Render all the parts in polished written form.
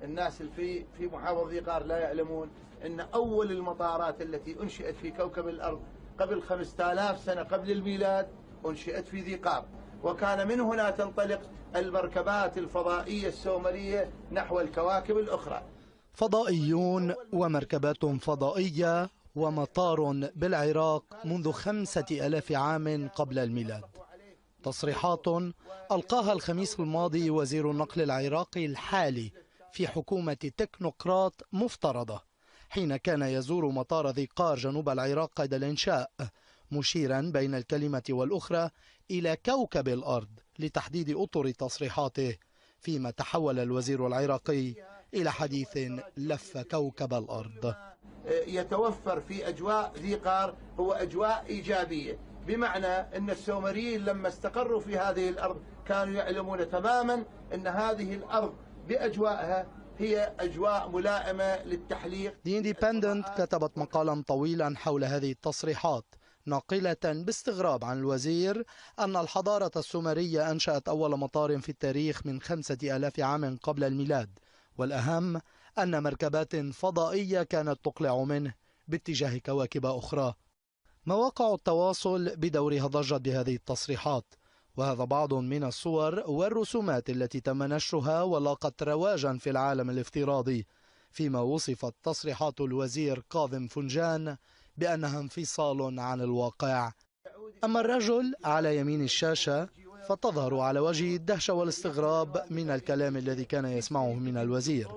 الناس اللي في محافظة ذي قار لا يعلمون أن أول المطارات التي أنشئت في كوكب الأرض قبل 5000 سنة قبل الميلاد أنشئت في ذي قار، وكان من هنا تنطلق المركبات الفضائية السومرية نحو الكواكب الأخرى. فضائيون ومركبات فضائية ومطار بالعراق منذ 5000 عام قبل الميلاد. تصريحات ألقاها الخميس الماضي وزير النقل العراقي الحالي في حكومة تكنوقراط مفترضة حين كان يزور مطار ذي قار جنوب العراق قيد الإنشاء، مشيرا بين الكلمة والأخرى إلى كوكب الأرض لتحديد أطر تصريحاته، فيما تحول الوزير العراقي إلى حديث لف كوكب الأرض. يتوفر في أجواء ذي قار هو أجواء إيجابية، بمعنى أن السومريين لما استقروا في هذه الأرض كانوا يعلمون تماما أن هذه الأرض بأجواءها هي أجواء ملائمة للتحليق. The Independent كتبت مقالا طويلا حول هذه التصريحات، ناقلة باستغراب عن الوزير أن الحضارة السومرية أنشأت أول مطار في التاريخ من 5000 عام قبل الميلاد، والأهم أن مركبات فضائية كانت تقلع منه باتجاه كواكب أخرى. مواقع التواصل بدورها ضجت بهذه التصريحات، وهذا بعض من الصور والرسومات التي تم نشرها ولاقت رواجا في العالم الافتراضي، فيما وصفت تصريحات الوزير كاظم فنجان بأنها انفصال عن الواقع. أما الرجل على يمين الشاشة فتظهر على وجهه الدهشة والاستغراب من الكلام الذي كان يسمعه من الوزير،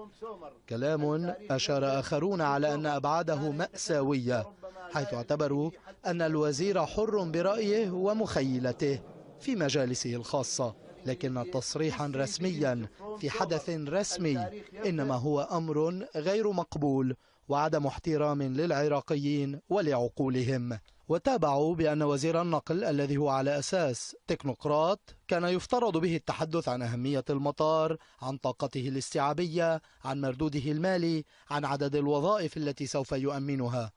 كلام أشار آخرون على أن أبعاده مأساوية، حيث اعتبروا أن الوزير حر برأيه ومخيلته في مجالسه الخاصة، لكن تصريحا رسميا في حدث رسمي إنما هو أمر غير مقبول وعدم احترام للعراقيين ولعقولهم. وتابعوا بأن وزير النقل الذي هو على أساس تكنوقراط كان يفترض به التحدث عن أهمية المطار، عن طاقته الاستيعابية، عن مردوده المالي، عن عدد الوظائف التي سوف يؤمنها.